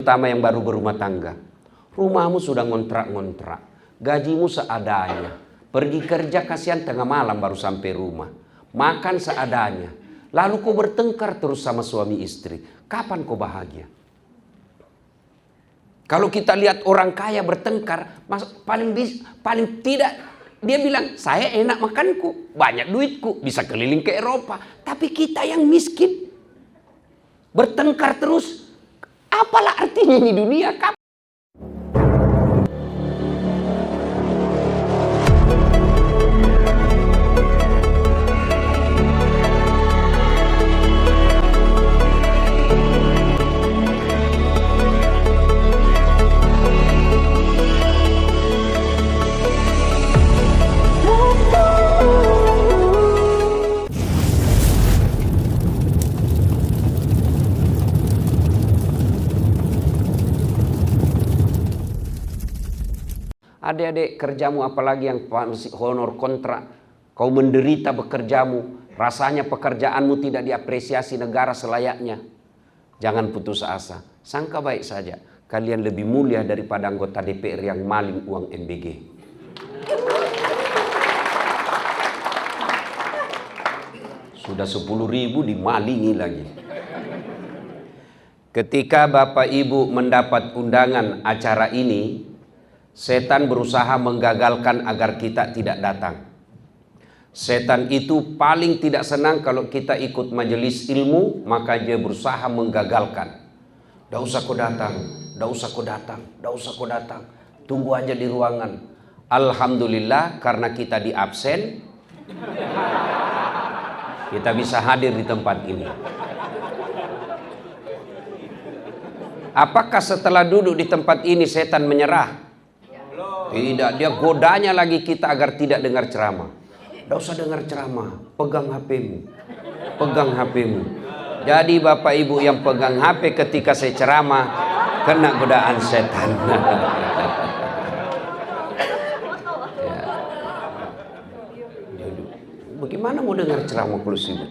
Terutama yang baru berumah tangga. Rumahmu sudah ngontrak-ngontrak, gajimu seadanya, pergi kerja kasihan tengah malam baru sampai rumah, makan seadanya, lalu kau bertengkar terus sama suami istri. Kapan kau bahagia? Kalau kita lihat orang kaya bertengkar, paling tidak dia bilang, saya enak makanku, banyak duitku, bisa keliling ke Eropa. Tapi kita yang miskin bertengkar terus, apalah artinya di dunia? Adik-adik, kerjamu apalagi yang masih honor kontrak, kau menderita bekerjamu, rasanya pekerjaanmu tidak diapresiasi negara selayaknya. Jangan putus asa, sangka baik saja, kalian lebih mulia daripada anggota DPR yang maling uang MBG. Sudah 10.000 dimalingi lagi. Ketika Bapak Ibu mendapat undangan acara ini, setan berusaha menggagalkan agar kita tidak datang. Setan itu paling tidak senang kalau kita ikut majelis ilmu, maka dia berusaha menggagalkan. Tidak usah kau datang, tidak usah kau datang, tidak usah kau datang. Tunggu aja di ruangan. Alhamdulillah karena kita di absen, kita bisa hadir di tempat ini. Apakah setelah duduk di tempat ini setan menyerah? Tidak, dia godanya lagi kita agar tidak dengar ceramah. Tidak usah dengar ceramah, pegang HP-mu. Pegang HP-mu. Jadi Bapak Ibu yang pegang HP ketika saya ceramah, kena godaan setan. Ya. Bagaimana mau dengar ceramah kalau sibuk?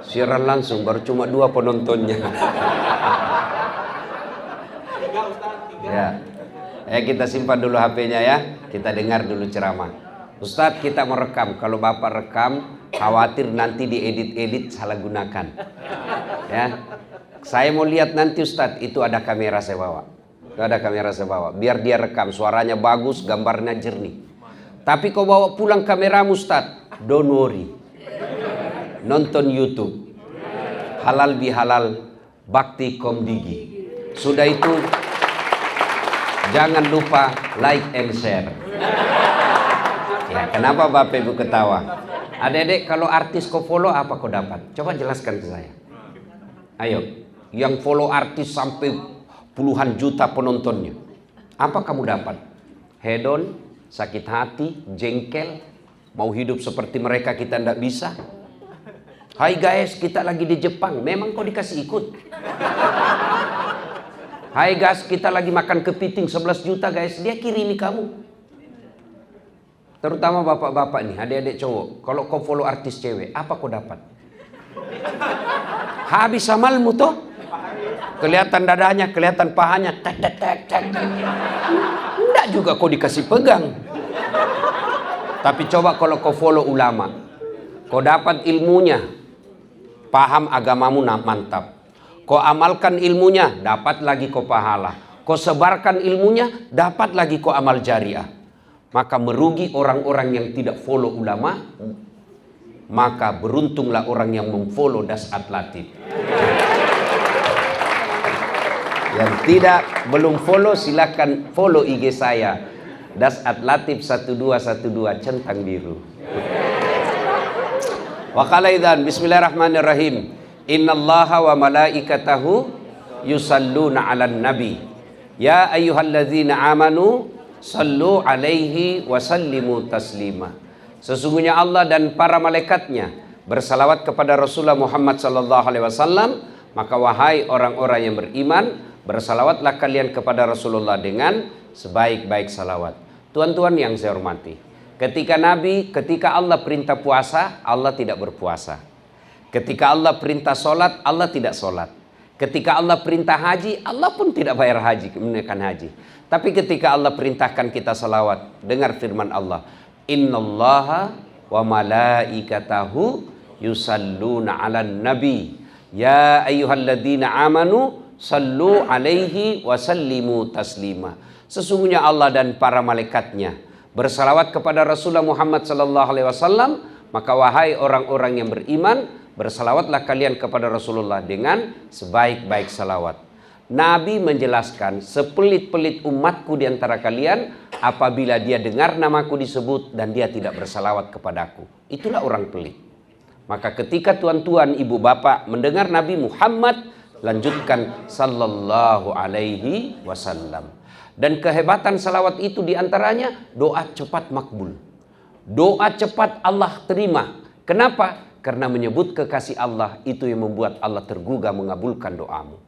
Siaran langsung, baru cuma 2 penontonnya. Ya. Kita simpan dulu HP-nya ya. Kita dengar dulu ceramah. Ustadz, kita merekam. Kalau Bapak rekam, khawatir nanti diedit-edit salah gunakan. Ya. Saya mau lihat nanti Ustadz, itu ada kamera saya bawa. Itu ada kamera saya bawa. Biar dia rekam, suaranya bagus, gambarnya jernih. Tapi kau bawa pulang kameramu Ustadz, don't worry. Nonton YouTube. Halal bihalal, bakti komdigi. Sudah itu, jangan lupa like and share. Ya, kenapa Bapak Ibu ketawa? Adik-adik, kalau artis kau follow apa kau dapat? Coba jelaskan ke saya. Ayo, yang follow artis sampai puluhan juta penontonnya. Apa kamu dapat? Hedon, sakit hati, jengkel, mau hidup seperti mereka kita tidak bisa. Hai guys, kita lagi di Jepang. Memang kau dikasih ikut? Hai guys, kita lagi makan kepiting 11 juta guys, dia kirimi kamu. Terutama bapak-bapak nih, adik-adik cowok, kalau kau follow artis cewek, apa kau dapat? Habis amalmu toh? Kelihatan dadanya, kelihatan pahanya, enggak juga kau dikasih pegang. Tapi coba kalau kau follow ulama, kau dapat ilmunya, paham agamamu mantap. Kau amalkan ilmunya, dapat lagi kau pahala. Kau sebarkan ilmunya, dapat lagi kau amal jariah. Maka merugi orang-orang yang tidak follow ulama, maka beruntunglah orang yang memfollow Dasat Latif. Yang belum follow, silakan follow IG saya, Dasat Latif 1212 centang biru. Wa qala idzan bismillahirrahmanirrahim. Innallaha wa malaikatahu yusalluna 'alan nabi. Ya ayyuhalladzina amanu sallu 'alaihi wa sallimu taslima. Sesungguhnya Allah dan para malaikatnya bersalawat kepada Rasulullah Muhammad sallallahu alaihi wasallam, maka wahai orang-orang yang beriman, bersalawatlah kalian kepada Rasulullah dengan sebaik-baik salawat. Tuan-tuan yang saya hormati, ketika Allah perintah puasa, Allah tidak berpuasa. Ketika Allah perintah sholat, Allah tidak sholat. Ketika Allah perintah haji, Allah pun tidak bayar haji, menunaikan haji. Tapi ketika Allah perintahkan kita salawat, dengar firman Allah, innallaha wa malaikatahu yusalluna 'alan nabi ya ayyuhalladzina amanu sallu alaihi wa sallimu taslima. Sesungguhnya Allah dan para malaikatnya bersalawat kepada Rasulullah Muhammad sallallahu alaihi wasallam, maka wahai orang-orang yang beriman, bersalawatlah kalian kepada Rasulullah dengan sebaik-baik salawat. Nabi menjelaskan, sepelit-pelit umatku di antara kalian apabila dia dengar namaku disebut dan dia tidak bersalawat kepadaku. Itulah orang pelit. Maka ketika tuan-tuan, ibu bapak mendengar Nabi Muhammad, lanjutkan sallallahu alaihi wasallam. Dan kehebatan salawat itu diantaranya doa cepat makbul. Doa cepat Allah terima. Kenapa? Karena menyebut kekasih Allah itu yang membuat Allah tergugah mengabulkan doamu.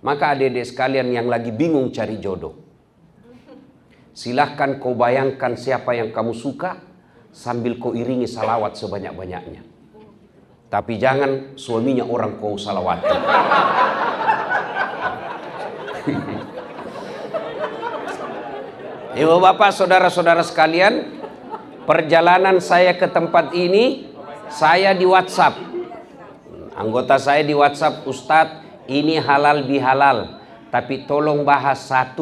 Maka adik-adik sekalian yang lagi bingung cari jodoh, silahkan kau bayangkan siapa yang kamu suka sambil kau iringi salawat sebanyak-banyaknya. Tapi jangan suaminya orang kau salawati. Ibu bapak, saudara-saudara sekalian, perjalanan saya ke tempat ini, saya di WhatsApp. Anggota saya di WhatsApp, Ustadz, ini halal bihalal, tapi tolong bahas 1,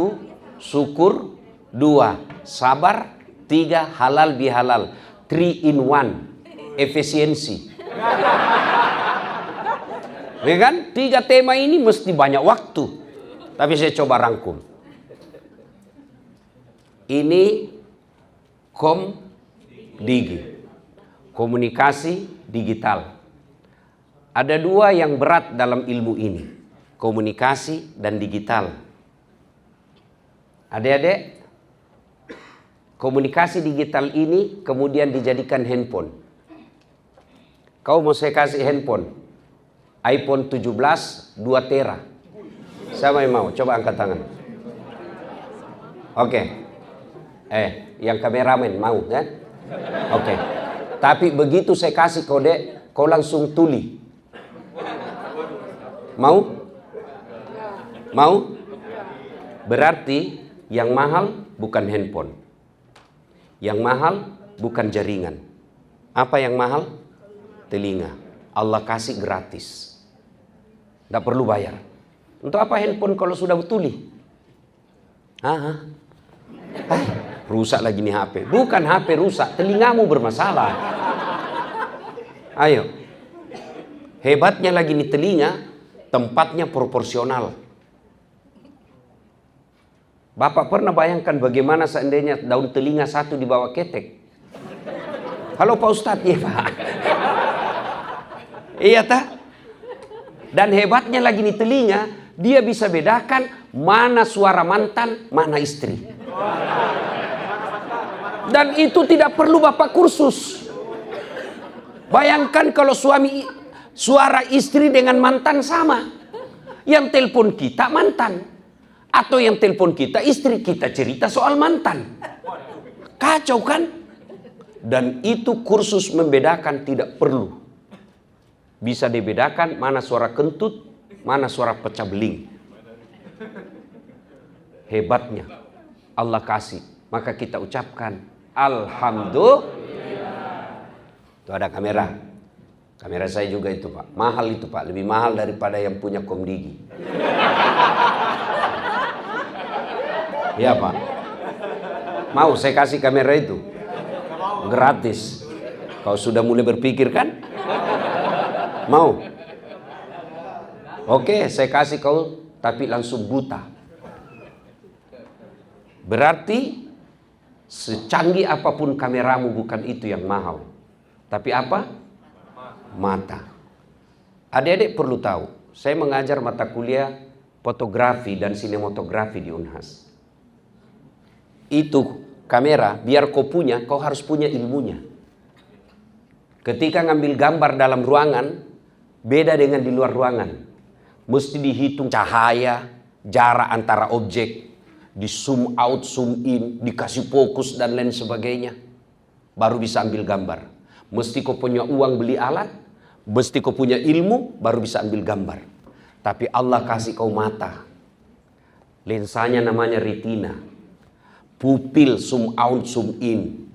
syukur, 2, sabar, 3, halal bihalal, 3 in 1, efisiensi. Ya kan? 3 tema ini mesti banyak waktu, tapi saya coba rangkum. Ini Digi, komunikasi digital. Ada 2 yang berat dalam ilmu ini, komunikasi dan digital. Adik-adik, komunikasi digital ini kemudian dijadikan handphone. Kau mau saya kasih handphone, iPhone 17 2 tera. Siapa yang mau? Coba angkat tangan. Oke. Yang kameramen mau kan? Oke. Tapi begitu saya kasih kode, kau langsung tuli. Mau? Mau? Berarti yang mahal bukan handphone. Yang mahal bukan jaringan. Apa yang mahal? Telinga. Allah kasih gratis. Tidak perlu bayar. Untuk apa handphone kalau sudah tuli? Rusak lagi nih HP. Bukan HP rusak, telingamu bermasalah. Ayo. Hebatnya lagi nih telinga, tempatnya proporsional. Bapak pernah bayangkan bagaimana seandainya daun telinga 1 dibawa ketek? Halo Pak Ustadz, ya Pak. Iya tak? Dan hebatnya lagi nih telinga, dia bisa bedakan mana suara mantan, mana istri. Dan itu tidak perlu Bapak kursus. Bayangkan kalau suara istri dengan mantan sama. Yang telepon kita mantan. Atau yang telepon kita istri, kita cerita soal mantan. Kacau kan? Dan itu kursus membedakan tidak perlu. Bisa dibedakan mana suara kentut, mana suara pecah beling. Hebatnya Allah kasih. Maka kita ucapkan alhamdulillah. Itu ada kamera. Kamera saya juga itu Pak. Mahal itu Pak. Lebih mahal daripada yang punya Komdigi. Iya Pak. Mau saya kasih kamera itu? Gratis. Kau sudah mulai berpikir kan? Mau? Oke, saya kasih kau, tapi langsung buta. Berarti secanggih apapun kameramu bukan itu yang mahal. Tapi apa? Mata. Adik-adik perlu tahu, saya mengajar mata kuliah fotografi dan sinematografi di Unhas. Itu kamera, biar kau punya, kau harus punya ilmunya. Ketika ngambil gambar dalam ruangan, beda dengan di luar ruangan. Mesti dihitung cahaya, jarak antara objek, di zoom out, zoom in, dikasih fokus dan lain sebagainya. Baru bisa ambil gambar. Mesti kau punya uang beli alat, mesti kau punya ilmu, baru bisa ambil gambar. Tapi Allah kasih kau mata. Lensanya namanya retina. Pupil sum out sum in.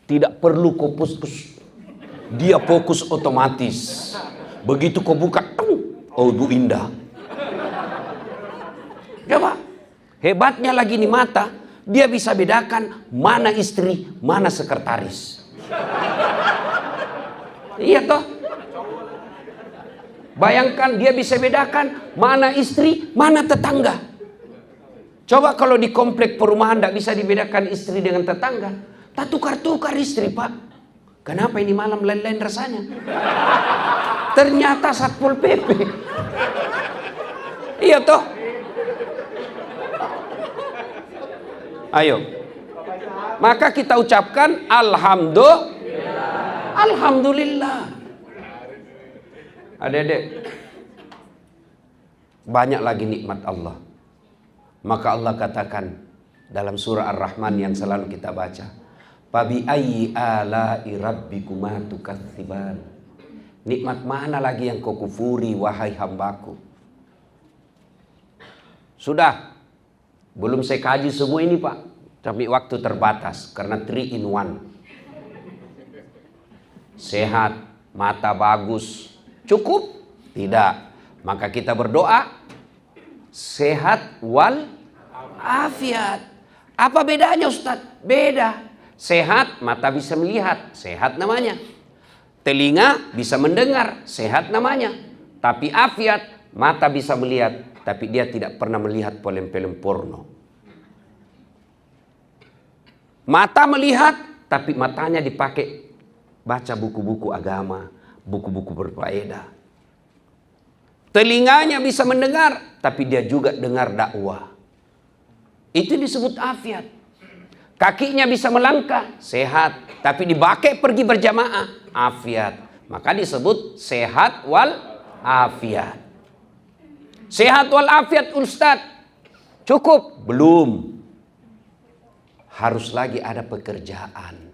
Tidak perlu kau fokus. Dia fokus otomatis. Begitu kau buka, oh Bu Indah. Coba. Hebatnya lagi nih mata. Dia bisa bedakan mana istri, mana sekretaris. Iya toh? Bayangkan dia bisa bedakan mana istri, mana tetangga. Coba kalau di komplek perumahan tidak bisa dibedakan istri dengan tetangga. Tak tukar-tukar istri, Pak. Kenapa ini malam lain-lain rasanya? Ternyata Satpol PP. Iya toh? Ayo. Maka kita ucapkan Alhamdulillah. Adik-adik, banyak lagi nikmat Allah. Maka Allah katakan dalam surah Ar-Rahman yang selalu kita baca, "Fabi ayyi ala'i rabbikuma tukatsiban." Nikmat mana lagi yang kau kufuri wahai hambaku? Sudah, belum saya kaji semua ini Pak, tapi waktu terbatas karena 3 in 1. Sehat, mata bagus, cukup? Tidak. Maka kita berdoa sehat wal afiat. Apa bedanya Ustaz? Beda. Sehat, mata bisa melihat, sehat namanya. Telinga bisa mendengar, sehat namanya. Tapi afiat, mata bisa melihat, tapi dia tidak pernah melihat film-film porno. Mata melihat, tapi matanya dipakai baca buku-buku agama, buku-buku berfaedah. Telinganya bisa mendengar, tapi dia juga dengar dakwah. Itu disebut afiat. Kakinya bisa melangkah, sehat, tapi dipakai pergi berjamaah, afiat. Maka disebut sehat wal afiat. Sehat wal afiat Ustaz, cukup? Belum. Harus lagi ada pekerjaan.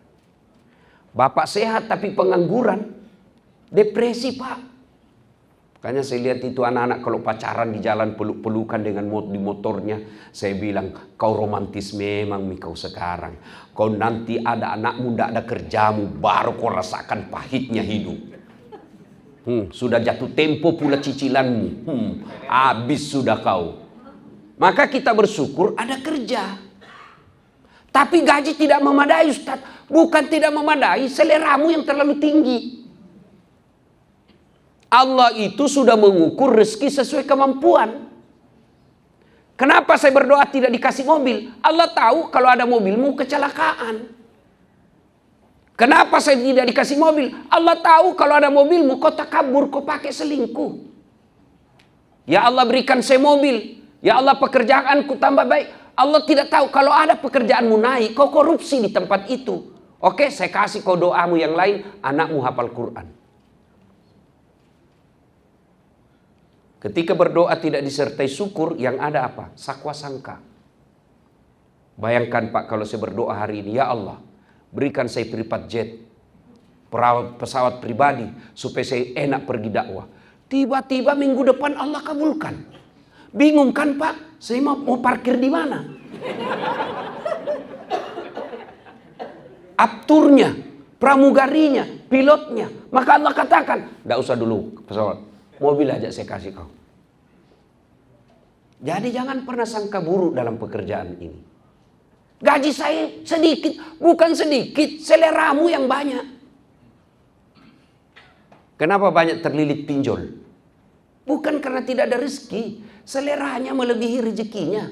Bapak sehat tapi pengangguran, depresi Pak. Makanya saya lihat itu anak-anak kalau pacaran di jalan peluk-pelukan dengan di motornya. Saya bilang, kau romantis memang kau sekarang. Kau nanti ada anak muda, ada kerjamu, baru kau rasakan pahitnya hidup. Sudah jatuh tempo pula cicilanmu. Habis sudah kau. Maka kita bersyukur ada kerja. Tapi gaji tidak memadai Ustaz. Bukan tidak memadai, seleramu yang terlalu tinggi. Allah itu sudah mengukur rezeki sesuai kemampuan. Kenapa saya berdoa tidak dikasih mobil? Allah tahu kalau ada mobilmu kecelakaan. Kenapa saya tidak dikasih mobil? Allah tahu kalau ada mobilmu kau takabur, kau pakai selingkuh. Ya Allah berikan saya mobil. Ya Allah pekerjaanku tambah baik. Allah tidak tahu kalau ada pekerjaanmu naik, kau korupsi di tempat itu. Oke, saya kasih kau doamu yang lain, anakmu hafal Quran. Ketika berdoa tidak disertai syukur, yang ada apa? Sakwa sangka. Bayangkan Pak, kalau saya berdoa hari ini, ya Allah, berikan saya private jet, pesawat pribadi, supaya saya enak pergi dakwah. Tiba-tiba minggu depan Allah kabulkan. Bingung kan Pak? Saya mau parkir di mana? Apturnya, pramugarinya, pilotnya. Maka Allah katakan, tidak usah dulu pesawat, mobil aja saya kasih kau. Jadi jangan pernah sangka buruk dalam pekerjaan ini. Gaji saya sedikit, bukan sedikit, seleramu yang banyak. Kenapa banyak terlilit pinjol? Bukan karena tidak ada rezeki, seleranya melebihi rezekinya.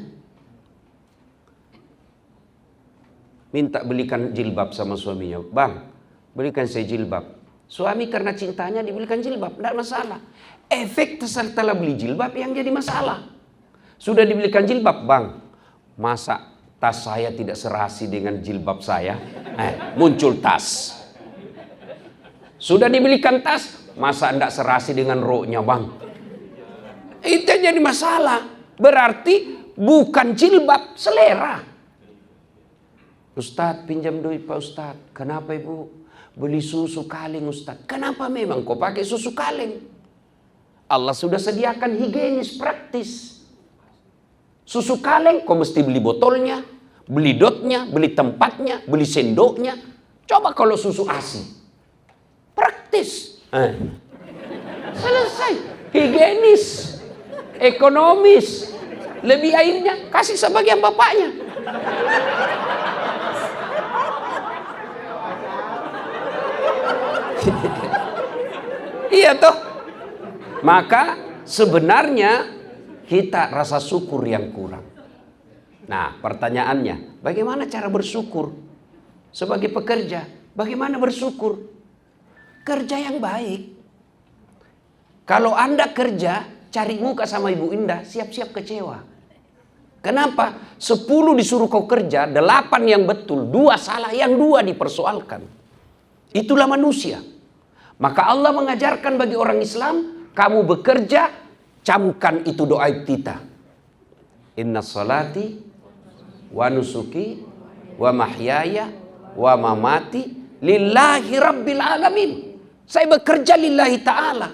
Minta belikan jilbab sama suaminya. Bang, belikan saya jilbab. Suami karena cintanya dibelikan jilbab, tidak masalah. Efek setelah beli jilbab yang jadi masalah. Sudah dibelikan jilbab, bang, masa tas saya tidak serasi dengan jilbab saya? Muncul tas. Sudah dibelikan tas, masa tidak serasi dengan roknya, bang? Itu jadi masalah. Berarti bukan jilbab, selera. Ustadz, pinjam duit Pak Ustadz. Kenapa Ibu? Beli susu kaleng Ustadz. Kenapa memang kau pakai susu kaleng? Allah sudah sediakan higienis, praktis. Susu kaleng, kau mesti beli botolnya, beli dotnya, beli tempatnya, beli sendoknya. Coba kalau susu ASI. Praktis. Selesai. Higienis. Ekonomis. Lebih airnya, kasih sebagian bapaknya. Iya toh. Maka sebenarnya kita rasa syukur yang kurang. Nah, pertanyaannya, bagaimana cara bersyukur? Sebagai pekerja, bagaimana bersyukur? Kerja yang baik. Kalau Anda kerja, cari muka sama Ibu Indah, siap-siap kecewa. Kenapa? 10 disuruh kau kerja, 8 yang betul, 2 salah, yang 2 dipersoalkan. Itulah manusia. Maka Allah mengajarkan bagi orang Islam, kamu bekerja, camkan itu doa kita. Inna salati wa nusuki wa mahyaya wa mamati lillahi rabbil alamin. Saya bekerja lillahi ta'ala.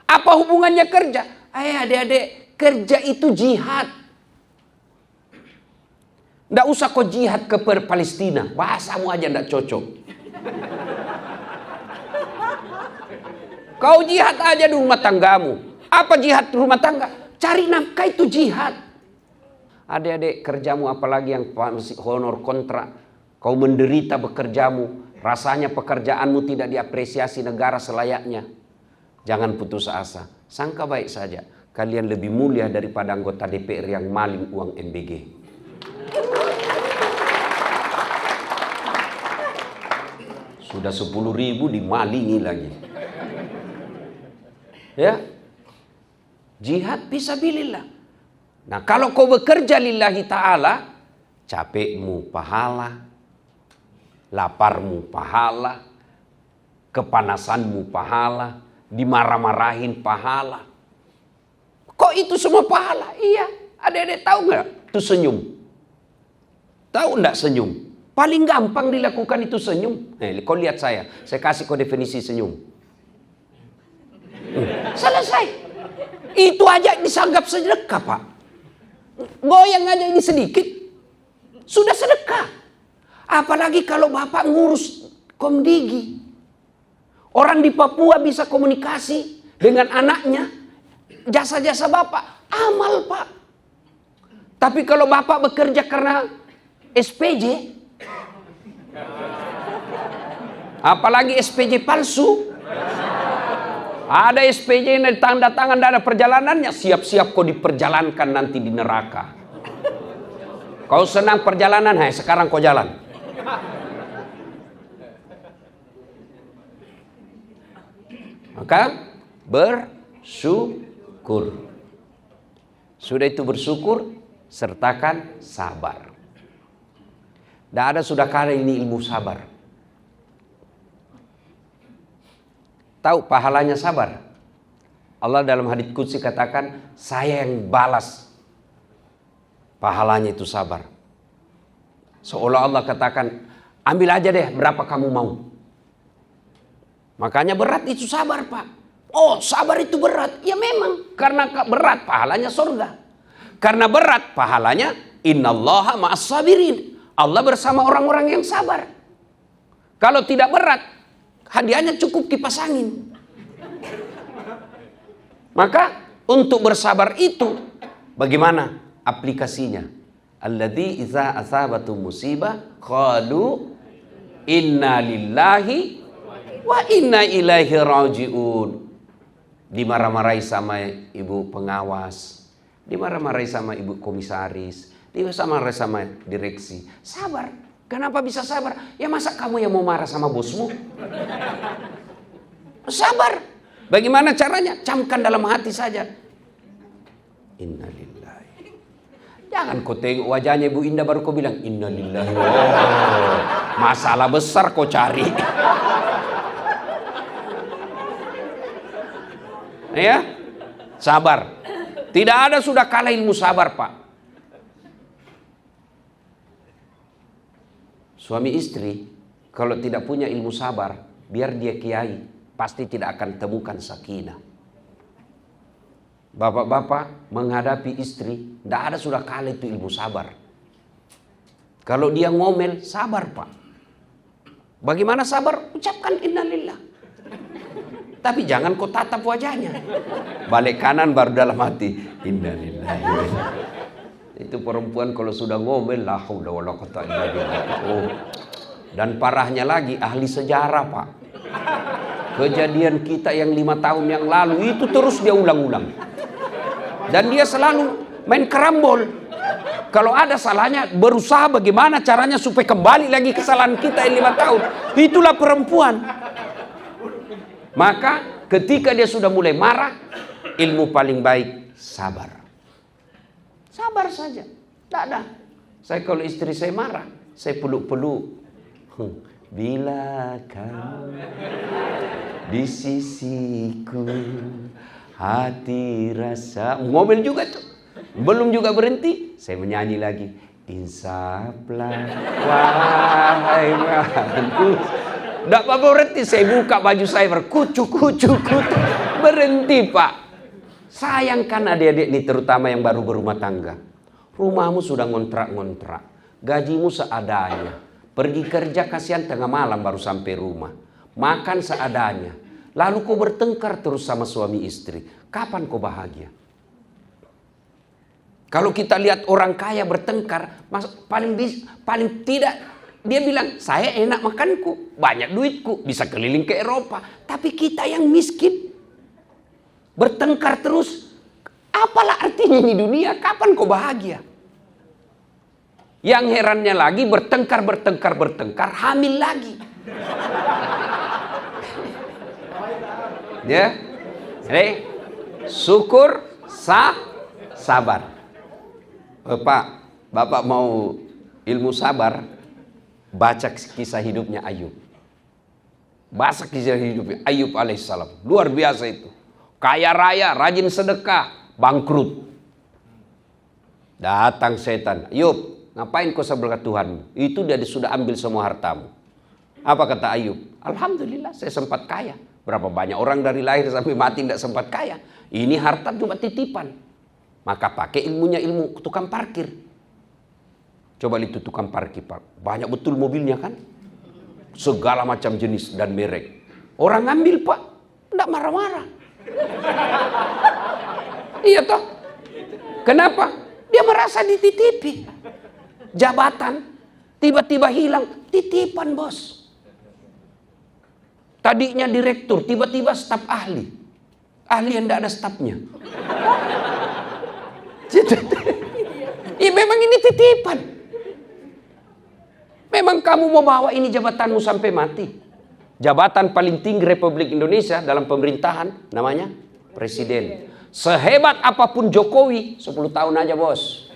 Apa hubungannya kerja? Adik-adik, kerja itu jihad. Nggak usah kau jihad ke Palestina. Bahasamu aja nggak cocok. Kau jihad aja di rumah tanggamu. Apa jihad rumah tangga? Cari nafkah itu jihad. Adik-adik, kerjamu apalagi yang masih honor kontrak. Kau menderita bekerjamu. Rasanya pekerjaanmu tidak diapresiasi negara selayaknya. Jangan putus asa. Sangka baik saja. Kalian lebih mulia daripada anggota DPR yang maling uang MBG. Sudah 10.000 dimalingi lagi. Ya, jihad fisabilillah. Nah, kalau kau bekerja lillahi ta'ala, capekmu pahala, laparmu pahala, kepanasanmu pahala, dimarah-marahin pahala. Kok itu semua pahala? Iya, adik-adik tahu nggak? Itu senyum. Tahu nggak senyum? Paling gampang dilakukan itu senyum. Kau lihat saya kasih kau definisi senyum. Selesai. Itu aja disanggap sedekah, Pak. Goyang aja ini sedikit, sudah sedekah. Apalagi kalau Bapak ngurus Komdigi. Orang di Papua bisa komunikasi dengan anaknya. Jasa-jasa Bapak, amal, Pak. Tapi kalau Bapak bekerja karena SPJ, apalagi SPJ palsu, ada SPJ yang tanda tangan dan ada perjalanannya, siap-siap kau diperjalankan nanti di neraka. Kau senang perjalanan, sekarang kau jalan. Maka bersyukur. Sudah itu bersyukur, sertakan sabar. Tidak ada sudah kali ini ilmu sabar. Tahu pahalanya sabar? Allah dalam hadits qudsi katakan, saya yang balas pahalanya itu sabar. Seolah Allah katakan, ambil aja deh berapa kamu mau. Makanya berat itu sabar, Pak. Oh, sabar itu berat. Ya memang, karena berat pahalanya surga. Karena berat pahalanya innallaha ma'as sabirin. Allah bersama orang-orang yang sabar. Kalau tidak berat, hadiahnya cukup kipas angin. Maka untuk bersabar itu bagaimana aplikasinya? Alladzi idza asabatu musibah qalu inna lillahi wa inna ilaihi rajiun. Dimarah-marahi sama ibu pengawas, dimarah-marahi sama ibu komisaris, dimarah-marahi sama direksi. Sabar. Kenapa bisa sabar? Ya masa kamu yang mau marah sama bosmu? Sabar. Bagaimana caranya? Camkan dalam hati saja. Innalillahi. Jangan kau tengok wajahnya Ibu Indah baru kau bilang innalillahi. Oh, masalah besar kau cari. Ya, sabar. Tidak ada sudah kalah ilmu sabar, Pak. Suami istri kalau tidak punya ilmu sabar, biar dia kiai, pasti tidak akan temukan sakinah. Bapak-bapak menghadapi istri, tidak ada sudah kali itu ilmu sabar. Kalau dia ngomel, sabar Pak. Bagaimana sabar? Ucapkan innalillah. Tapi jangan kau tatap wajahnya. Balik kanan baru dalam hati, innalillah. Itu perempuan kalau sudah ngomel, la haula wala quwwata illa billah. Oh. Dan parahnya lagi, ahli sejarah Pak. Kejadian kita yang 5 tahun yang lalu itu terus dia ulang-ulang. Dan dia selalu main kerambol. Kalau ada salahnya, berusaha bagaimana caranya supaya kembali lagi kesalahan kita yang 5 tahun. Itulah perempuan. Maka ketika dia sudah mulai marah, ilmu paling baik sabar. Sabar saja. Tak ada. Saya kalau istri saya marah, saya peluk-peluk. Bila kamu di sisiku, hati rasa, ngomel juga tuh, belum juga berhenti, saya menyanyi lagi, insaplah wahai rahmatku. Tidak apa-apa berhenti, saya buka baju saya berkucuk, berhenti Pak. Sayangkan adik-adik ini terutama yang baru berumah tangga, rumahmu sudah ngontrak-ngontrak, gajimu seadanya, pergi kerja kasihan tengah malam baru sampai rumah, makan seadanya. Lalu kau bertengkar terus sama suami istri. Kapan kau bahagia? Kalau kita lihat orang kaya bertengkar, paling tidak dia bilang, saya enak makanku, banyak duitku, bisa keliling ke Eropa. Tapi kita yang miskin, bertengkar terus. Apalah artinya ini dunia? Kapan kau bahagia? Yang herannya lagi bertengkar, hamil lagi. Ya, jadi syukur, sabar. Bapak mau ilmu sabar, baca kisah hidupnya Ayub. Baca kisah hidupnya Ayub alaihissalam, luar biasa itu. Kaya raya, rajin sedekah, bangkrut. Datang setan, Ayub, ngapain kau sebelah Tuhanmu? Itu dia sudah ambil semua hartamu. Apa kata Ayub? Alhamdulillah, saya sempat kaya. Berapa banyak orang dari lahir sampai mati tidak sempat kaya. Ini harta cuma titipan. Maka pakai ilmunya ilmu tukang parkir. Coba lihat tukang parkir Pak. Banyak betul mobilnya kan? Segala macam jenis dan merek. Orang ngambil Pak, tidak marah-marah. Iya toh? Kenapa? Dia merasa dititipi. Jabatan tiba-tiba hilang, titipan bos. Tadinya direktur, tiba-tiba staf ahli. Ahli yang tidak ada stafnya. Ya memang ini titipan. Memang kamu mau bawa ini jabatanmu sampai mati. Jabatan paling tinggi Republik Indonesia dalam pemerintahan namanya Presiden. Sehebat apapun Jokowi, 10 tahun aja bos.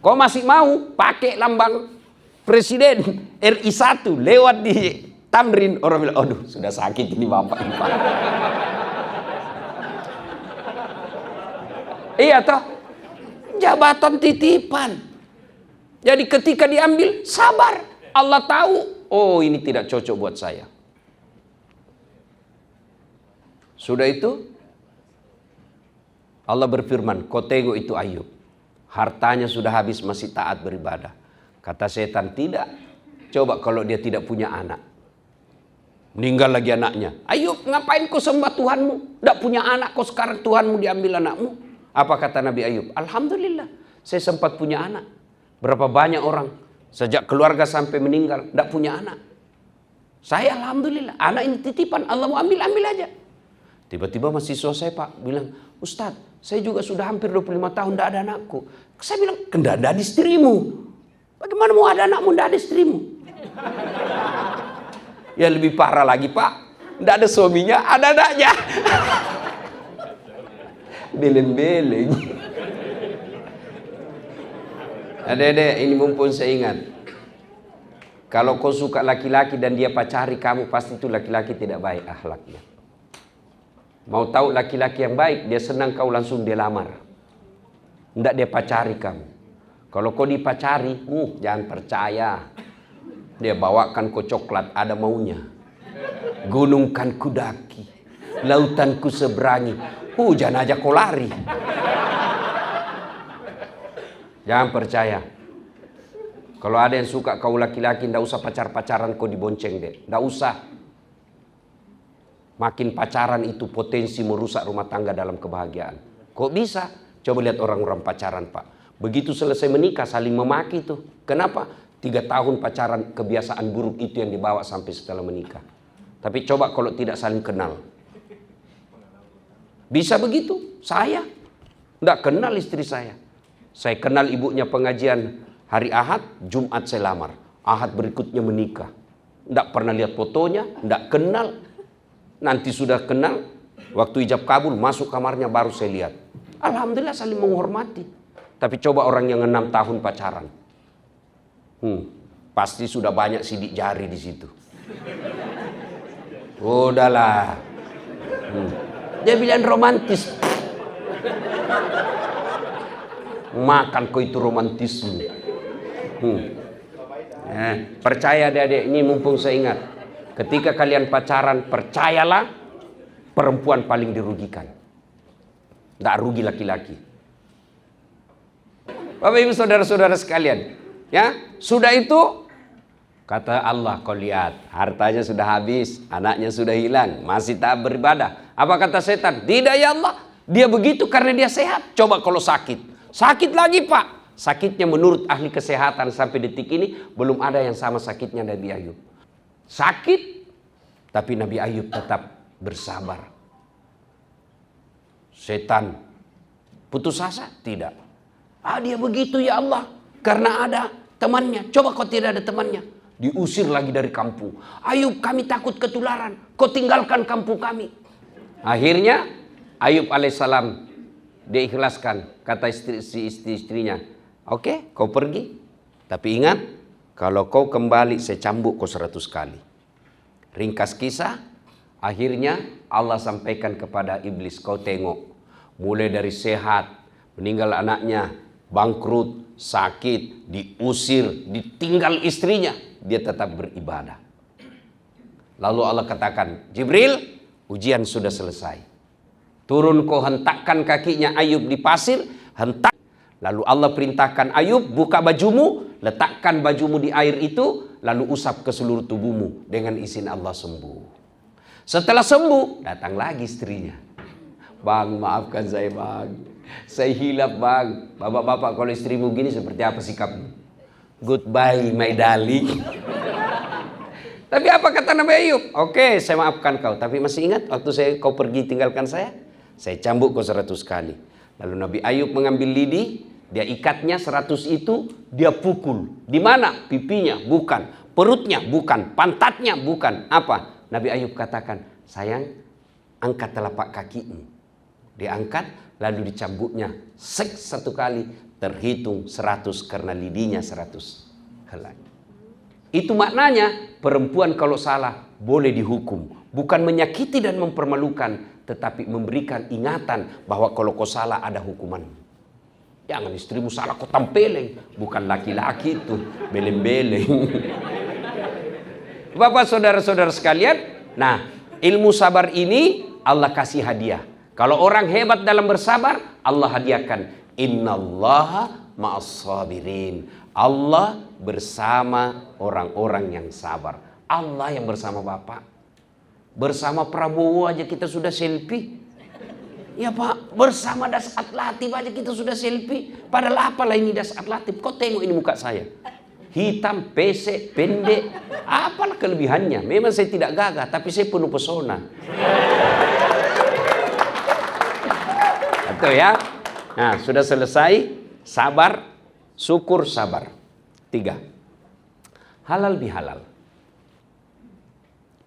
Kau masih mau pakai lambang Presiden RI 1 lewat di Tamrin, orang bilang, aduh sudah sakit ini bapak ini Pak. Iya toh, jabatan titipan. Jadi ketika diambil, sabar. Allah tahu, oh ini tidak cocok buat saya. Sudah itu, Allah berfirman, kau tengok itu Ayub. Hartanya sudah habis masih taat beribadah. Kata setan, tidak. Coba kalau dia tidak punya anak. Meninggal lagi anaknya. Ayub, ngapain kau sembah Tuhanmu? Tidak punya anak, kau sekarang Tuhanmu diambil anakmu. Apa kata Nabi Ayub? Alhamdulillah, saya sempat punya anak. Berapa banyak orang sejak keluarga sampai meninggal tidak punya anak. Saya alhamdulillah, anak ini titipan, Allah mau ambil aja. Tiba-tiba mahasiswa saya Pak bilang, Ustadz, saya juga sudah hampir 25 tahun tidak ada anakku. Saya bilang, tidak ada istrimu. Bagaimana mau ada anakmu tidak ada istrimu? Ya lebih parah lagi Pak, tidak ada suaminya, ada anaknya. Beleng-beleng. Adek-adek, ini mumpun saya ingat. Kalau kau suka laki-laki dan dia pacari kamu, pasti itu laki-laki tidak baik akhlaknya. Mau tahu laki-laki yang baik, dia senang kau langsung dia lamar. Tidak dia pacari kamu. Kalau kau dipacari, jangan percaya. Dia bawakan kau coklat, ada maunya. Gunung kan ku daki, lautan ku seberangi. Hujan aja kau lari. Jangan percaya. Kalau ada yang suka kau laki-laki, ndak usah pacaran kau dibonceng deh. Ndak usah. Makin pacaran itu potensi merusak rumah tangga dalam kebahagiaan. Kok bisa? Coba lihat orang-orang pacaran, Pak. Begitu selesai menikah saling memaki tuh. Kenapa? 3 tahun pacaran, kebiasaan buruk itu yang dibawa sampai setelah menikah. Tapi coba kalau tidak saling kenal. Bisa begitu? Saya ndak kenal istri saya. Saya kenal ibunya pengajian hari Ahad, Jumat saya lamar. Ahad berikutnya menikah. Ndak pernah lihat fotonya, ndak kenal. Nanti sudah kenal, waktu ijab kabul masuk kamarnya baru saya lihat. Alhamdulillah saling menghormati. Tapi coba orang yang 6 tahun pacaran. Pasti sudah banyak sidik jari di situ. Udahlah. Dia bilang romantis. Makan kau itu romantisme. Percaya adik-adik, ini mumpung saya ingat. Ketika kalian pacaran, percayalah perempuan paling dirugikan. Tidak rugi laki-laki. Bapak ibu saudara-saudara sekalian. Ya, sudah itu kata Allah, kau lihat hartanya sudah habis, anaknya sudah hilang, masih tak beribadah. Apa kata setan? Tidak ya Allah, dia begitu karena dia sehat. Coba kalau sakit, sakit lagi Pak. Sakitnya menurut ahli kesehatan sampai detik ini belum ada yang sama sakitnya Nabi Ayub. Sakit, tapi Nabi Ayub tetap bersabar. Setan putus asa? Tidak. Dia begitu ya Allah, karena ada temannya. Coba kau tidak ada temannya, diusir lagi dari kampung. Ayub, kami takut ketularan, kau tinggalkan kampung kami. Akhirnya Ayub alaihissalam dia ikhlaskan, kata istrinya, oke, kau pergi, tapi ingat, kalau kau kembali saya cambuk kau 100 kali. Ringkas kisah, akhirnya Allah sampaikan kepada iblis, kau tengok, mulai dari sehat, meninggal anaknya, bangkrut, sakit, diusir, ditinggal istrinya, dia tetap beribadah. Lalu Allah katakan, Jibril, ujian sudah selesai. Turun kau hentakkan kakinya Ayub di pasir, hentak. Lalu Allah perintahkan Ayub, buka bajumu, letakkan bajumu di air itu, lalu usap ke seluruh tubuhmu. Dengan izin Allah sembuh. Setelah sembuh, datang lagi istrinya. Bang, maafkan saya bang. Saya hilaf bang. Bapak-bapak kalau istrimu gini seperti apa sikapmu? Goodbye my darling. Tapi apa kata Nabi Ayub? Oke, saya maafkan kau. Tapi masih ingat waktu kau pergi tinggalkan saya cambuk kau 100 kali. Lalu Nabi Ayub mengambil lidi, dia ikatnya 100 itu, dia pukul. Di mana? Pipinya? Bukan. Perutnya? Bukan. Pantatnya? Bukan. Apa? Nabi Ayub katakan, sayang, angkat telapak kakimu. Diangkat, lalu dicambuknya. Sek 1 kali, terhitung 100 karena lidinya 100 helai. Itu maknanya, perempuan kalau salah boleh dihukum. Bukan menyakiti dan mempermalukan, tetapi memberikan ingatan bahwa kalau kau salah ada hukuman. Jangan istrimu salah kau tampeleng. Bukan laki-laki itu, beleng-beleng. Bapak saudara-saudara sekalian, nah ilmu sabar ini Allah kasih hadiah. Kalau orang hebat dalam bersabar, Allah hadiahkan. Innallaha ma'as-sabirin. Allah bersama orang-orang yang sabar. Allah yang bersama Bapak. Bersama Prabowo aja kita sudah selfie. Ya Pak, bersama Dasat Latif aja kita sudah selfie. Padahal apalah ini Dasat Latif? Kau tengok ini muka saya. Hitam, pesek, pendek. Apalah kelebihannya? Memang saya tidak gagah, tapi saya penuh pesona. Betul ya? Nah, sudah selesai. Sabar, syukur, sabar. 3. Halal bihalal.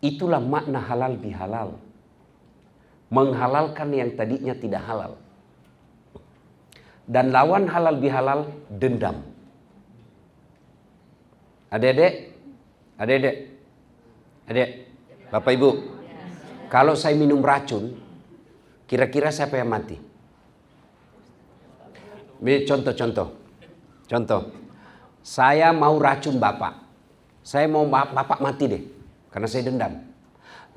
Itulah makna halal bihalal. Menghalalkan yang tadinya tidak halal. Dan lawan halal bihalal, dendam. Adik-adik, Bapak Ibu, kalau saya minum racun, kira-kira siapa yang mati? Contoh, saya mau racun Bapak. Saya mau Bapak mati deh, karena saya dendam.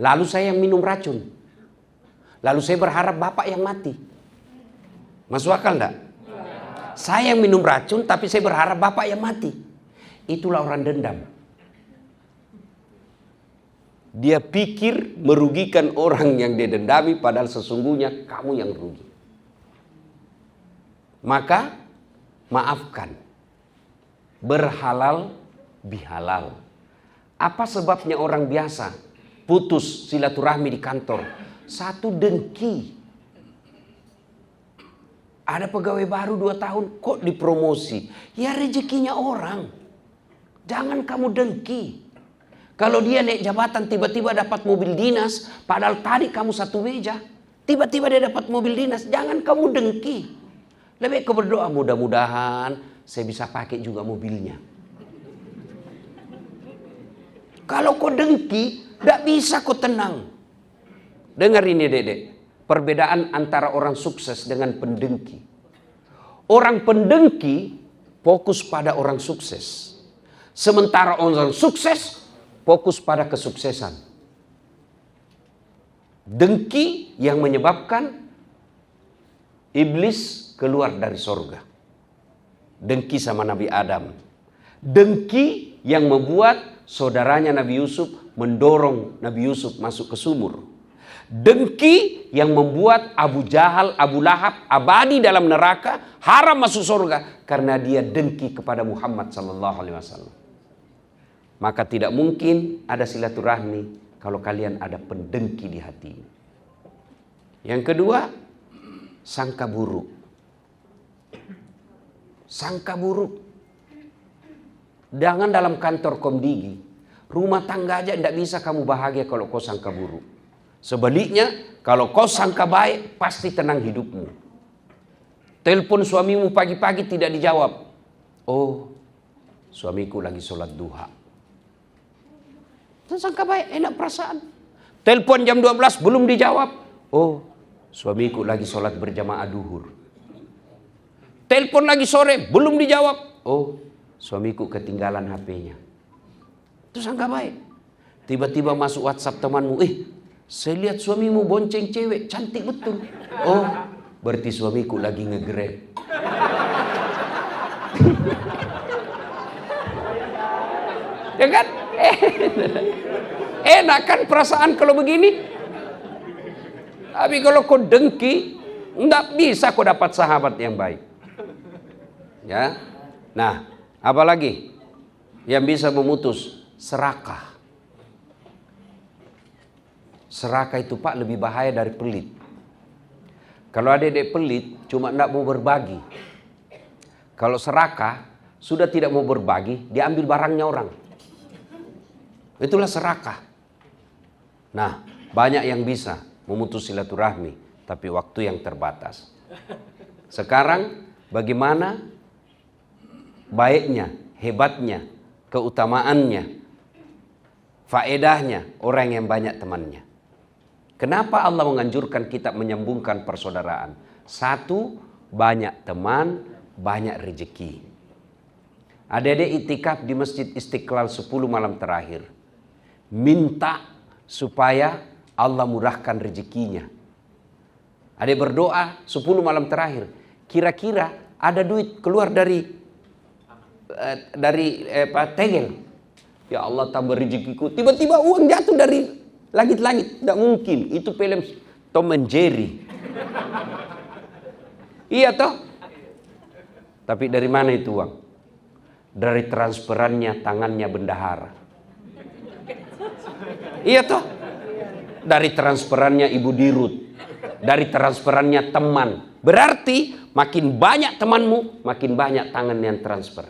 Lalu saya yang minum racun. Lalu saya berharap bapak yang mati. Masuk akal enggak? Saya yang minum racun tapi saya berharap bapak yang mati. Itulah orang dendam. Dia pikir merugikan orang yang dia dendami, padahal sesungguhnya kamu yang rugi. Maka maafkan. Berhalal bihalal. Apa sebabnya orang biasa putus silaturahmi di kantor? Satu, dengki. Ada pegawai baru 2 tahun kok dipromosi. Ya rezekinya orang. Jangan kamu dengki. Kalau dia naik jabatan tiba-tiba dapat mobil dinas, padahal tadi kamu satu meja, tiba-tiba dia dapat mobil dinas, jangan kamu dengki. Lebih ke berdoa, mudah-mudahan saya bisa pakai juga mobilnya. Kalau kau dengki, tidak bisa kau tenang. Dengar ini dedek, perbedaan antara orang sukses dengan pendengki. Orang pendengki fokus pada orang sukses. Sementara orang sukses fokus pada kesuksesan. Dengki yang menyebabkan iblis keluar dari sorga. Dengki sama Nabi Adam. Dengki yang membuat saudaranya Nabi Yusuf mendorong Nabi Yusuf masuk ke sumur. Dengki yang membuat Abu Jahal, Abu Lahab abadi dalam neraka, haram masuk surga karena dia dengki kepada Muhammad sallallahu alaihi wasallam. Maka tidak mungkin ada silaturahmi kalau kalian ada pendengki di hati. Yang kedua, sangka buruk. Sangka buruk. Jangan dalam kantor komdigi, rumah tangga aja tidak bisa kamu bahagia kalau kau sangka buruk. Sebaliknya, kalau kau sangka baik, pasti tenang hidupmu. Telepon suamimu pagi-pagi tidak dijawab. Oh, suamiku lagi sholat duha. Dan sangka baik, enak perasaan. Telepon jam 12 belum dijawab. Oh, suamiku lagi sholat berjamaah duhur. Telepon lagi sore belum dijawab. Oh, suamiku ketinggalan HP-nya. Itu sangka baik. Tiba-tiba masuk WhatsApp temanmu. Saya lihat suamimu bonceng cewek, cantik betul. Oh, berarti suamiku lagi nge-grab. Ya kan? Enak kan perasaan kalau begini? Tapi kalau kau dengki, enggak bisa kau dapat sahabat yang baik. Ya. Nah, apalagi yang bisa memutus? Serakah. Serakah itu Pak lebih bahaya dari pelit. Kalau adik-adik pelit cuma tidak mau berbagi. Kalau serakah sudah tidak mau berbagi, diambil barangnya orang. Itulah serakah. Nah, banyak yang bisa memutus silaturahmi, tapi waktu yang terbatas. Sekarang bagaimana baiknya, hebatnya, keutamaannya, faedahnya orang yang banyak temannya. Kenapa Allah menganjurkan kita menyambungkan persaudaraan? Satu, banyak teman, banyak rezeki. Adik-adik itikaf di Masjid Istiqlal 10 malam terakhir. Minta supaya Allah murahkan rezekinya. Adik berdoa 10 malam terakhir. Kira-kira ada duit keluar dari tegel. Ya Allah tambah rezekiku. Tiba-tiba uang jatuh dari langit-langit. Tidak mungkin. Itu film Tom and Jerry. Iya toh? Tapi dari mana itu uang? Dari transferannya tangannya bendahara. Iya toh? Dari transferannya Ibu Dirut. Dari transferannya teman. Berarti makin banyak temanmu, makin banyak tangan yang transfer.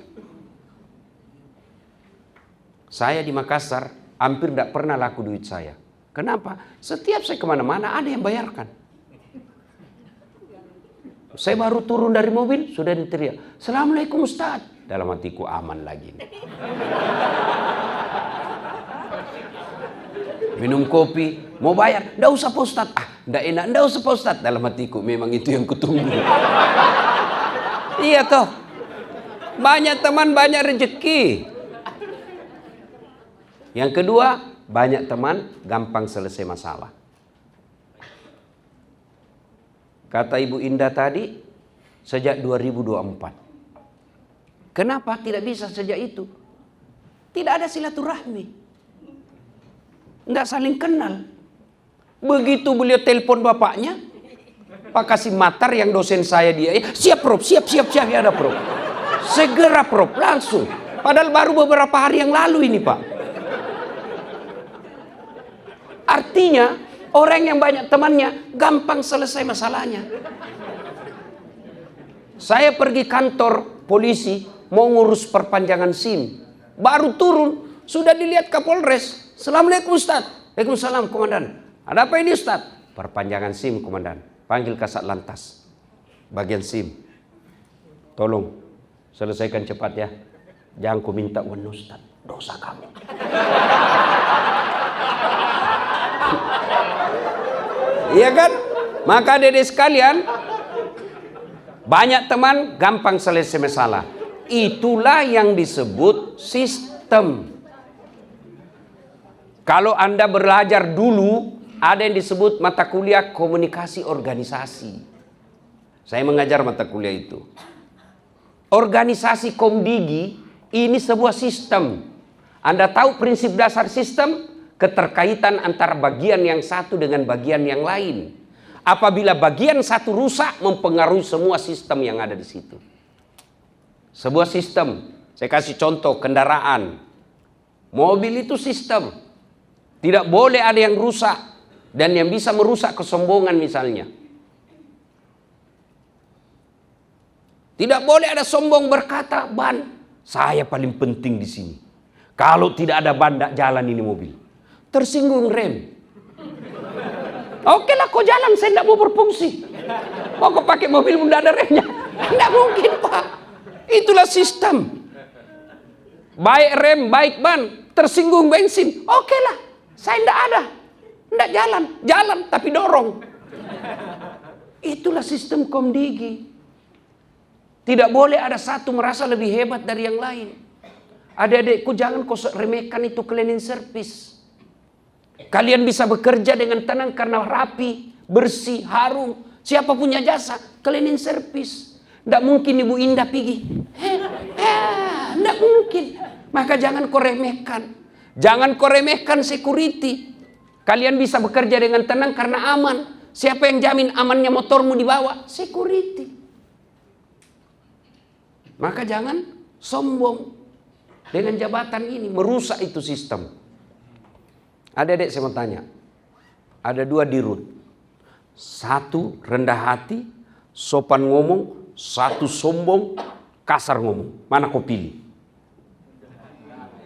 Saya di Makassar hampir tidak pernah laku duit saya. Kenapa? Setiap saya kemana-mana ada yang bayarkan. Saya baru turun dari mobil, sudah diteriak, "Assalamualaikum Ustaz." Dalam hatiku aman lagi. Minum kopi, mau bayar, "Nggak usah Pak Ustaz." Nggak enak, "Nggak usah Pak Ustaz." Dalam hatiku, memang itu yang kutunggu. Iya toh. Banyak teman, banyak rezeki. Yang kedua, banyak teman, gampang selesai masalah. Kata Ibu Indah tadi, sejak 2024. Kenapa tidak bisa sejak itu? Tidak ada silaturahmi. Tidak saling kenal. Begitu beliau telepon bapaknya, Pak Kasim Matar yang dosen saya dia, siap Prof, siap, ya ada Prof. Segera Prof, langsung. Padahal baru beberapa hari yang lalu ini Pak. Artinya orang yang banyak temannya gampang selesai masalahnya. Saya pergi kantor polisi mau ngurus perpanjangan SIM. Baru turun sudah dilihat Kapolres. Assalamualaikum Ustaz. Waalaikumsalam Komandan. Ada apa ini Ustaz? Perpanjangan SIM Komandan. Panggil Kasat Lantas. Bagian SIM. Tolong selesaikan cepat ya. Jangan ku minta uang Ustaz. Dosa kamu. Iya kan? Maka adik-adik sekalian, banyak teman gampang selesai masalah. Itulah yang disebut sistem. Kalau Anda belajar dulu, ada yang disebut mata kuliah komunikasi organisasi. Saya mengajar mata kuliah itu. Organisasi Komdigi ini sebuah sistem. Anda tahu prinsip dasar sistem? Keterkaitan antara bagian yang satu dengan bagian yang lain. Apabila bagian satu rusak, mempengaruhi semua sistem yang ada di situ. Sebuah sistem, saya kasih contoh kendaraan. Mobil itu sistem. Tidak boleh ada yang rusak dan yang bisa merusak kesombongan misalnya. Tidak boleh ada sombong berkata, ban, saya paling penting di sini. Kalau tidak ada ban, tidak jalan ini mobil. Tersinggung rem. Oke lah kau jalan, saya tidak mau berfungsi. Mau kau pakai mobil tidak ada remnya. Tidak mungkin Pak. Itulah sistem. Baik rem, baik ban. Tersinggung bensin. Oke lah, saya tidak ada. Tidak jalan. Jalan tapi dorong. Itulah sistem Komdigi. Tidak boleh ada satu merasa lebih hebat dari yang lain. Adik-adikku jangan kau remehkan itu cleaning service. Kalian bisa bekerja dengan tenang karena rapi, bersih, harum. Siapa punya jasa? Cleaning service. Tidak mungkin Ibu Indah pergi. Tidak mungkin. Maka jangan kau remehkan. Jangan kau remehkan security. Kalian bisa bekerja dengan tenang karena aman. Siapa yang jamin amannya motormu dibawa? Security. Maka jangan sombong dengan jabatan ini. Merusak itu sistem. Adik-adik saya mau tanya, ada dua dirut. Satu rendah hati, sopan ngomong. Satu sombong, kasar ngomong. Mana kau pilih?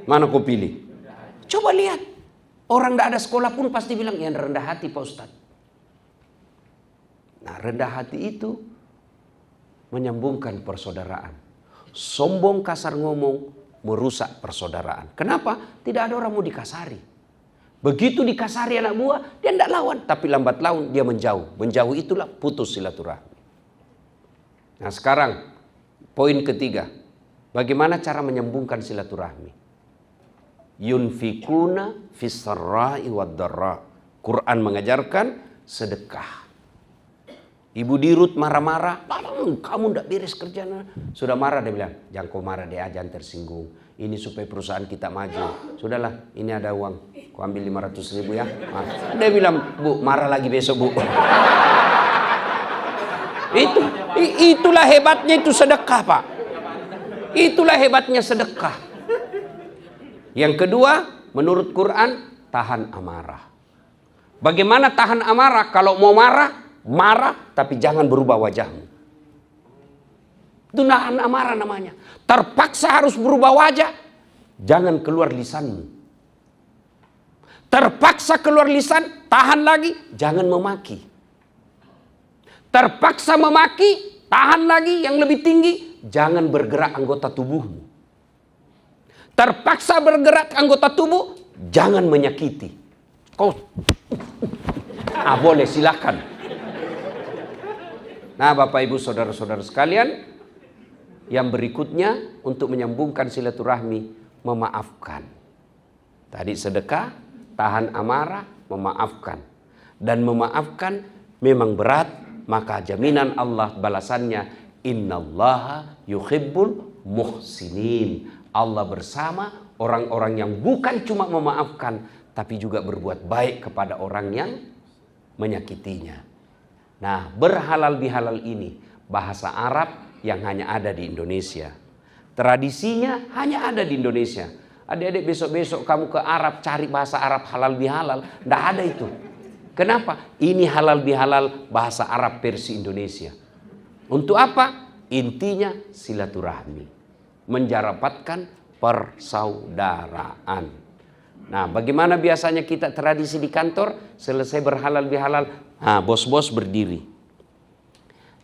Mana kau pilih? Coba lihat. Orang tidak ada sekolah pun pasti bilang, yang rendah hati Pak Ustadz. Nah rendah hati itu menyambungkan persaudaraan. Sombong kasar ngomong merusak persaudaraan. Kenapa? Tidak ada orang mau dikasari. Begitu dikasari anak buah, dia tidak lawan. Tapi lambat laun dia menjauh. Menjauh itulah putus silaturahmi. Nah sekarang, poin ketiga. Bagaimana cara menyambungkan silaturahmi? Yunfikuna fis-sarra'i wad-dharra. Quran mengajarkan sedekah. Ibu dirut marah-marah. Kamu tidak beres kerjanya. Sudah marah dia bilang, jangan kau marah dia, jangan tersinggung. Ini supaya perusahaan kita maju. Sudahlah, ini ada uang. Kau ambil 500.000 ya. Nah, dia bilang, Bu, marah lagi besok Bu. Itulah hebatnya itu sedekah Pak. Itulah hebatnya sedekah. Yang kedua, menurut Quran, tahan amarah. Bagaimana tahan amarah? Kalau mau marah, marah tapi jangan berubah wajahmu. Itu nahan amarah namanya. Terpaksa harus berubah wajah, jangan keluar lisanmu. Terpaksa keluar lisan, tahan lagi, jangan memaki. Terpaksa memaki, tahan lagi yang lebih tinggi, jangan bergerak anggota tubuhmu. Terpaksa bergerak anggota tubuh, jangan menyakiti. Kau, boleh silakan. Nah Bapak Ibu Saudara-saudara sekalian, yang berikutnya untuk menyambungkan silaturahmi, memaafkan. Tadi sedekah, tahan amarah, memaafkan. Dan memaafkan memang berat, maka jaminan Allah balasannya, innallaha yuhibbul muhsinin. Allah bersama orang-orang yang bukan cuma memaafkan, tapi juga berbuat baik kepada orang yang menyakitinya. Nah, berhalal bihalal ini bahasa Arab yang hanya ada di Indonesia. Tradisinya hanya ada di Indonesia. Adik-adik, besok-besok kamu ke Arab cari bahasa Arab halal bihalal, tidak ada itu. Kenapa? Ini halal bihalal bahasa Arab versi Indonesia. Untuk apa? Intinya silaturahmi, menjarapatkan persaudaraan. Nah, bagaimana biasanya kita tradisi di kantor? Selesai berhalal bihalal, bos-bos berdiri,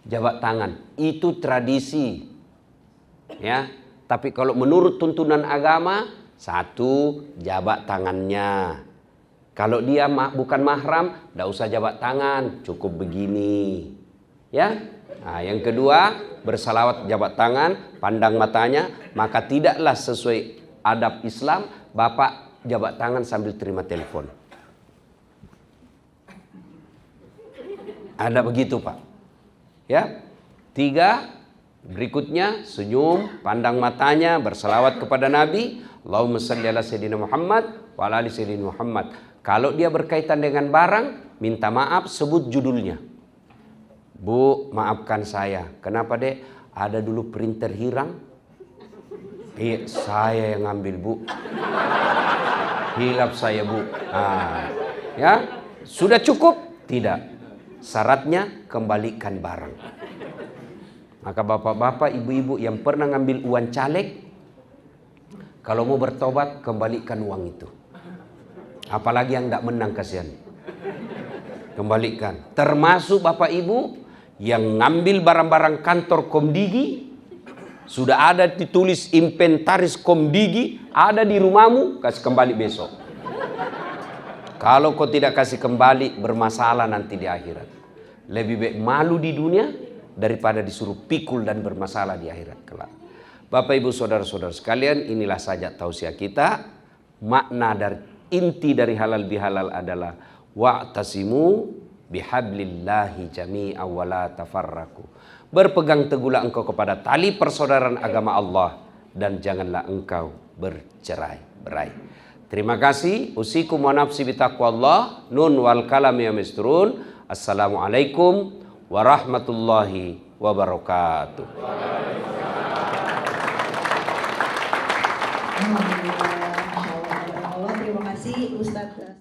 jabat tangan. Itu tradisi, ya. Tapi kalau menurut tuntunan agama, satu, jabat tangannya. Kalau dia bukan mahram, tidak usah jabat tangan, cukup begini, ya. Nah, yang kedua, bersalawat jabat tangan, pandang matanya, maka tidaklah sesuai adab Islam, Bapak jabat tangan sambil terima telepon. Ada begitu, Pak. Ya. 3, berikutnya senyum, pandang matanya, bersalawat kepada Nabi, Allahumma salli ala sayyidina Muhammad wa ala ali sayyidina Muhammad. Kalau dia berkaitan dengan barang, minta maaf, sebut judulnya. Bu, maafkan saya. Kenapa, Dek? Ada dulu printer hilang. Iya, saya yang ngambil, Bu. Hilap saya, Bu. Ya, sudah cukup? Tidak. Syaratnya kembalikan barang. Maka bapak-bapak, ibu-ibu yang pernah ngambil uang caleg, kalau mau bertobat, kembalikan uang itu. Apalagi yang tidak menang, kasihan. Kembalikan. Termasuk bapak ibu yang ngambil barang-barang kantor Komdigi, sudah ada ditulis inventaris Komdigi, ada di rumahmu, kasih kembali besok. Kalau kau tidak kasih kembali, bermasalah nanti di akhirat. Lebih baik malu di dunia daripada disuruh pikul dan bermasalah di akhirat kelak. Bapak ibu saudara-saudara sekalian, inilah saja tausiah kita. Makna dari inti dari halal bihalal adalah wa'tasimu bihablillahi jami'a wa la tafarraku. Berpegang teguhlah engkau kepada tali persaudaraan agama Allah dan janganlah engkau bercerai-berai. Terima kasih. Usikum wa nafsi bitaqwallah. Nun wal kalam ya misturun. Assalamualaikum warahmatullahi wabarakatuh. Alhamdulillah, Masya Allah, terima kasih Ustadz.